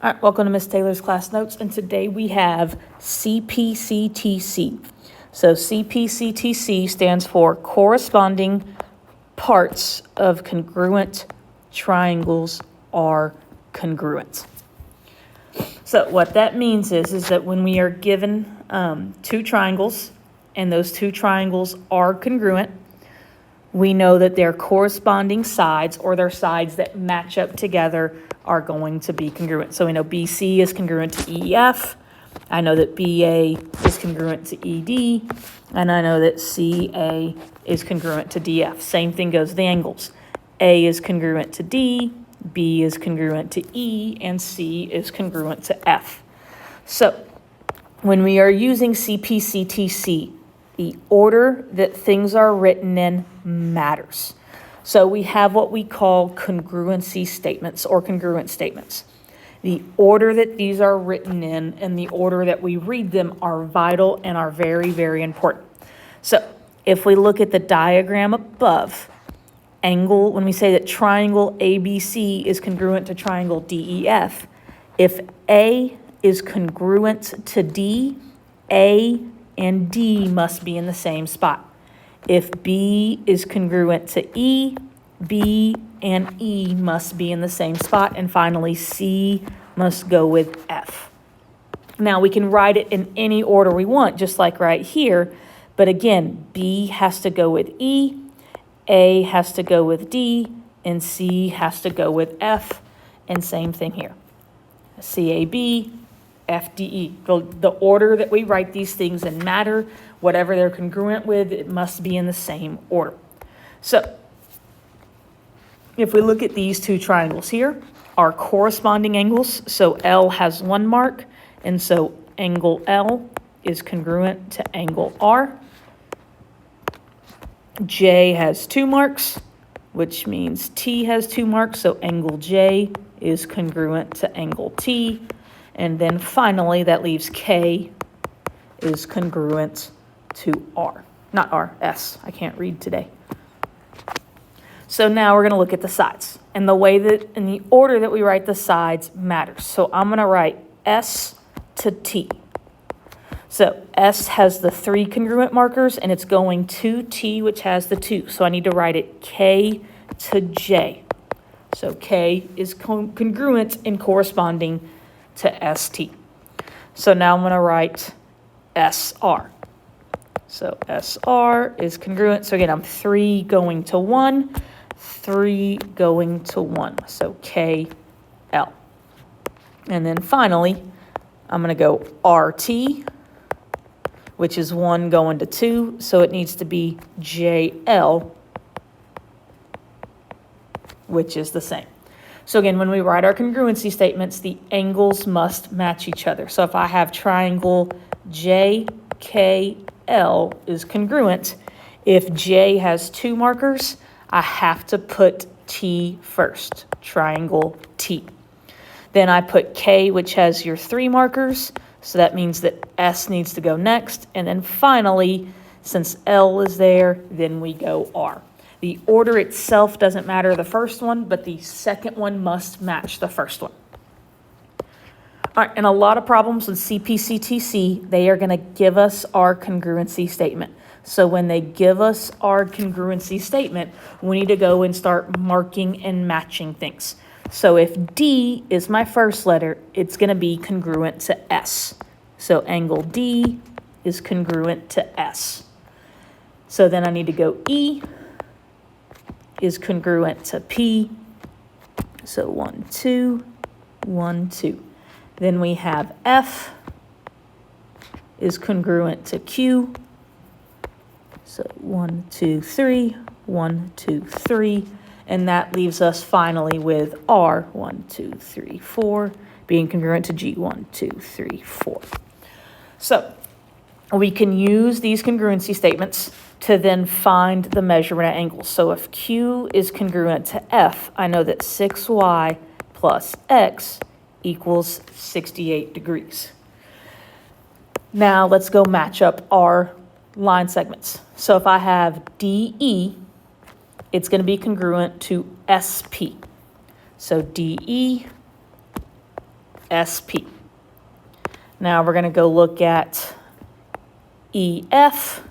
All right, welcome to Miss Taylor's class notes, and today we have CPCTC. So CPCTC stands for corresponding parts of congruent triangles are congruent. So what that means is that when we are given two triangles and those two triangles are congruent, we know that their corresponding sides or their sides that match up together are going to be congruent. So we know BC is congruent to EF. I know that BA is congruent to ED. And I know that CA is congruent to DF. Same thing goes with the angles. A is congruent to D, B is congruent to E, and C is congruent to F. So when we are using CPCTC, the order that things are written in matters. So we have what we call congruency statements or congruent statements. The order that these are written in and the order that we read them are vital and are very, very important. So if we look at the diagram above, when we say that triangle ABC is congruent to triangle DEF, if A is congruent to D, A and D must be in the same spot. If B is congruent to E, B and E must be in the same spot. And finally, C must go with F. Now, we can write it in any order we want, just like right here. But again, B has to go with E, A has to go with D, and C has to go with F. And same thing here. CAB, FDE. The order that we write these things in matter. Whatever they're congruent with, it must be in the same order. So if we look at these two triangles here, our corresponding angles, so L has 1 mark, and so angle L is congruent to angle R. J has 2 marks, which means T has 2 marks, so angle J is congruent to angle T. And then finally, that leaves K is congruent to R. Not R, S. I can't read today. So now we're going to look at the sides. And the way that, in the order that we write the sides matters. So I'm going to write S to T. So S has the 3 congruent markers, and it's going to T, which has the 2. So I need to write it K to J. So K is congruent and corresponding to ST. So now I'm going to write SR. So SR is congruent. So again, I'm 3 going to 1, 3 going to 1. So KL. And then finally, I'm going to go RT, which is 1 going to 2. So it needs to be JL, which is the same. So again, when we write our congruency statements, the angles must match each other. So if I have triangle JKL is congruent, if J has 2 markers, I have to put T first, triangle T. Then I put K, which has your 3 markers, so that means that S needs to go next. And then finally, since L is there, then we go R. The order itself doesn't matter, the first one, but the second one must match the first one. All right, and a lot of problems with CPCTC, they are going to give us our congruency statement. So when they give us our congruency statement, we need to go and start marking and matching things. So if D is my first letter, it's going to be congruent to S. So angle D is congruent to S. So then I need to go E is congruent to P. So 1, 2, 1, 2. Then we have F is congruent to Q. So 1, 2, 3, 1, 2, 3. And that leaves us finally with R, 1, 2, 3, 4, being congruent to G, 1, 2, 3, 4. So we can use these congruency statements to then find the measurement at angles. So if Q is congruent to F, I know that 6y plus x equals 68 degrees. Now let's go match up our line segments. So if I have DE, it's going to be congruent to SP. So DE, SP. Now we're going to go look at EF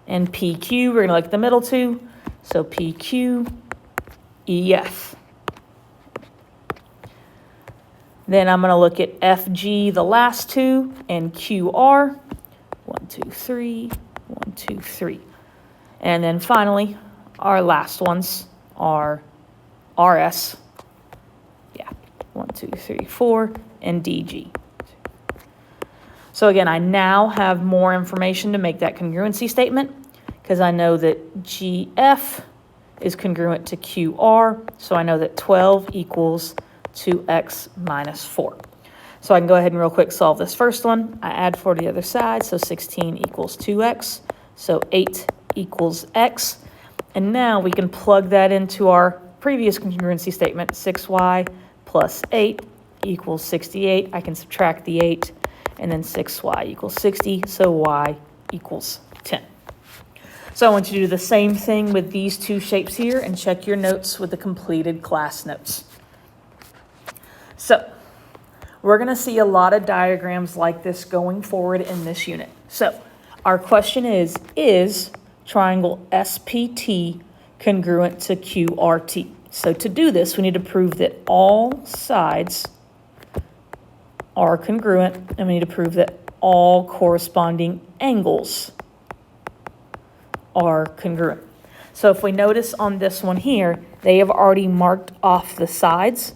and PQ. We're going to look at the middle two. So PQ, EF. Then I'm going to look at FG, the last two, and QR. 1, 2, 3, 1, 2, 3. And then finally, our last ones are RS. Yeah, 1, 2, 3, 4, and DG. So again, I now have more information to make that congruency statement because I know that GF is congruent to QR. So I know that 12 equals 2x minus 4. So I can go ahead and real quick solve this first one. I add 4 to the other side, so 16 equals 2x. So 8 equals x. And now we can plug that into our previous congruency statement. 6y plus 8 equals 68. I can subtract the 8, and then 6y equals 60, so y equals 10. So I want you to do the same thing with these two shapes here and check your notes with the completed class notes. So we're going to see a lot of diagrams like this going forward in this unit. So our question is triangle SPT congruent to QRT? So to do this, we need to prove that all sides are congruent, and we need to prove that all corresponding angles are congruent. So if we notice on this one here, they have already marked off the sides.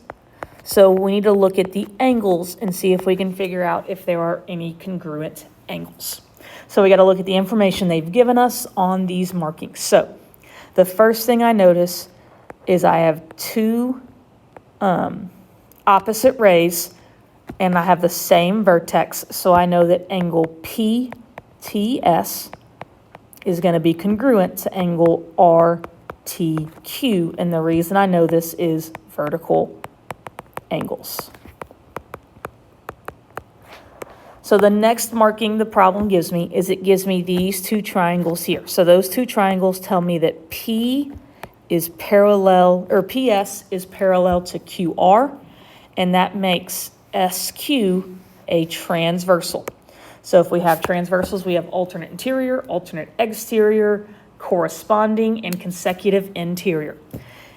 So we need to look at the angles and see if we can figure out if there are any congruent angles. So we got to look at the information they've given us on these markings. So the first thing I notice is I have two opposite rays, and I have the same vertex. So I know that angle PTS is going to be congruent to angle RTQ. And the reason I know this is vertical angles. So the next marking the problem gives me is it gives me these two triangles here. So those two triangles tell me that P is parallel, or PS is parallel to QR, and that makes SQ a transversal. So if we have transversals, we have alternate interior, alternate exterior, corresponding, and consecutive interior.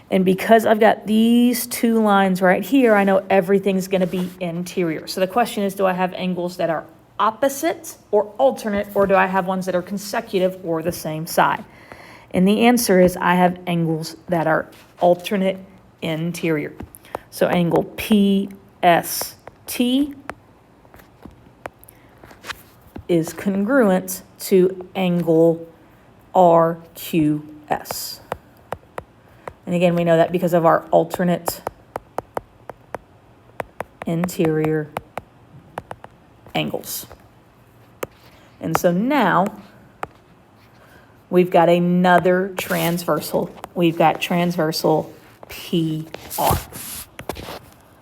And because I've got these two lines right here, I know everything's going to be interior. So the question is, do I have angles that are opposite or alternate, or do I have ones that are consecutive or the same side? And the answer is I have angles that are alternate interior. So angle PST is congruent to angle RQS. And again, we know that because of our alternate interior angles. And so now we've got another transversal. We've got transversal PR.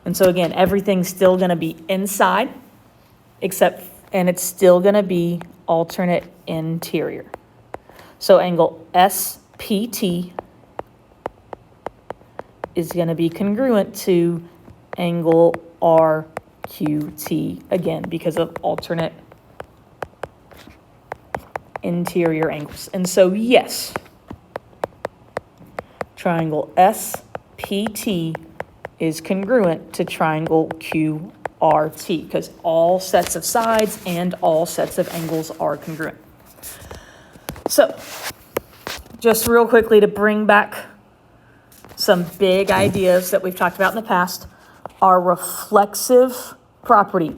And so again, everything's still going to be inside, and it's still going to be alternate interior. So angle SPT is going to be congruent to angle RQT, again, because of alternate interior angles. And so, yes, triangle SPT is congruent to triangle QRT because all sets of sides and all sets of angles are congruent. So, just real quickly to bring back some big ideas that we've talked about in the past, our reflexive property.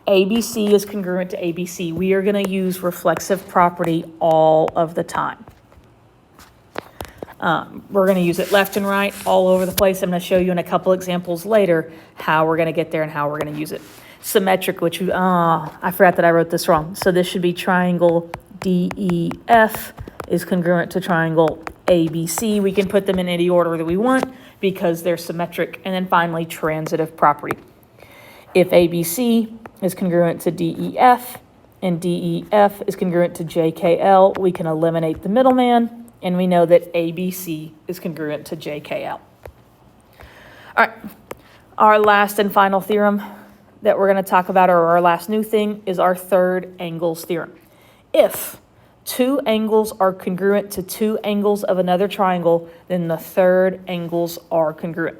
ABC is congruent to ABC. We are going to use reflexive property all of the time. We're going to use it left and right, all over the place. I'm going to show you in a couple examples later how we're going to get there and how we're going to use it. Symmetric, which, I forgot that I wrote this wrong. So this should be triangle DEF is congruent to triangle ABC. We can put them in any order that we want because they're symmetric. And then finally, transitive property. If ABC is congruent to DEF and DEF is congruent to JKL, we can eliminate the middleman, and we know that ABC is congruent to JKL. All right, Our last and final theorem that we're going to talk about, or our last new thing, is our third angles theorem. If two angles are congruent to two angles of another triangle, then the third angles are congruent.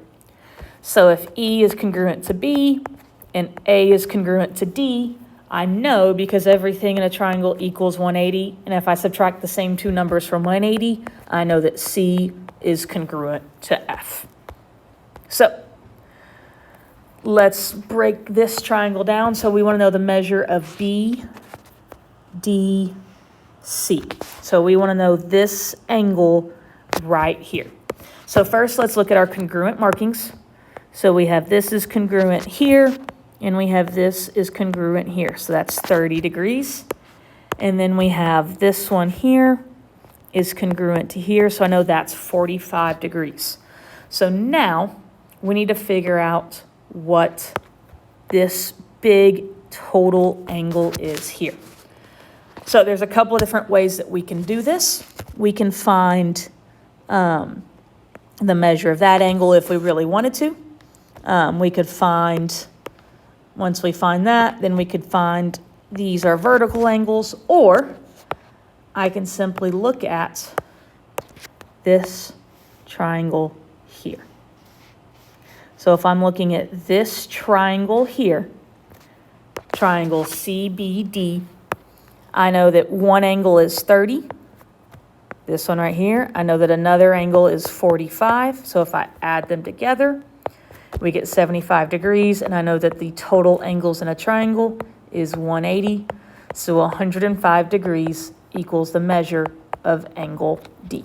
So if E is congruent to B and A is congruent to D, I know because everything in a triangle equals 180, and if I subtract the same two numbers from 180, I know that C is congruent to F. So let's break this triangle down. So we want to know the measure of B, D, C. So we want to know this angle right here. So first, let's look at our congruent markings. So we have this is congruent here, and we have this is congruent here. So that's 30 degrees. And then we have this one here is congruent to here. So I know that's 45 degrees. So now we need to figure out what this big total angle is here. So there's a couple of different ways that we can do this. We can find the measure of that angle if we really wanted to. We could find, once we find that, then we could find these are vertical angles, or I can simply look at this triangle here. So if I'm looking at this triangle here, triangle CBD, I know that one angle is 30. This one right here, I know that another angle is 45. So if I add them together, we get 75 degrees, and I know that the total angles in a triangle is 180. So 105 degrees equals the measure of angle D.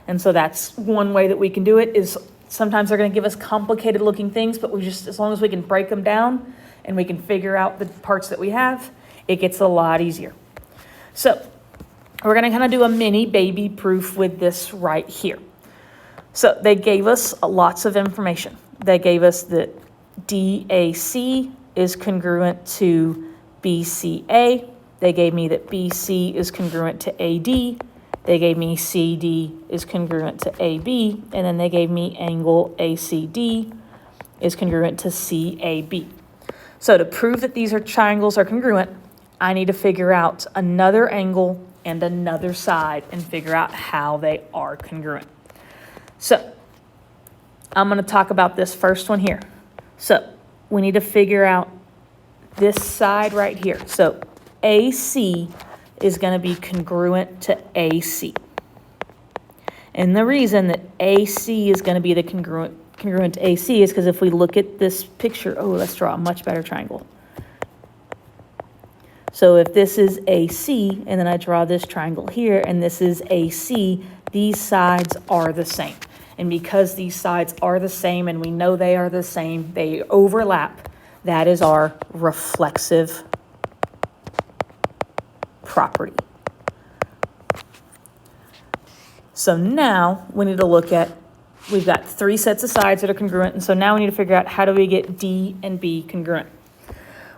And so that's one way that we can do it. Is sometimes they're going to give us complicated looking things, but we just, as long as we can break them down and we can figure out the parts that we have, it gets a lot easier. So we're going to kind of do a mini baby proof with this right here. So they gave us lots of information. They gave us that DAC is congruent to BCA. They gave me that BC is congruent to AD. They gave me CD is congruent to AB. And then they gave me angle ACD is congruent to CAB. So to prove that these triangles are congruent, I need to figure out another angle and another side and figure out how they are congruent. So I'm going to talk about this first one here. So we need to figure out this side right here. So AC is going to be congruent to AC. And the reason that AC is going to be the congruent to AC is because if we look at this picture, let's draw a much better triangle. So if this is AC, and then I draw this triangle here, and this is AC, these sides are the same. And because these sides are the same, and we know they are the same, they overlap, that is our reflexive property. So now we need to look at, we've got three sets of sides that are congruent, and so now we need to figure out how do we get D and B congruent.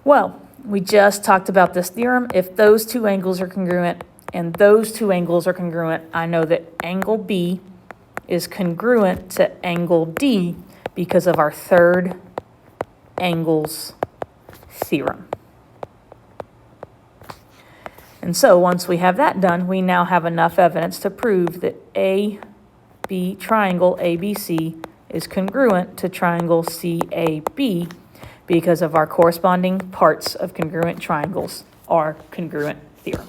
Well, we just talked about this theorem. If those two angles are congruent and those two angles are congruent, I know that angle B is congruent to angle D because of our third angles theorem. And so once we have that done, we now have enough evidence to prove that triangle ABC is congruent to triangle CAB because of our corresponding parts of congruent triangles are congruent theorem.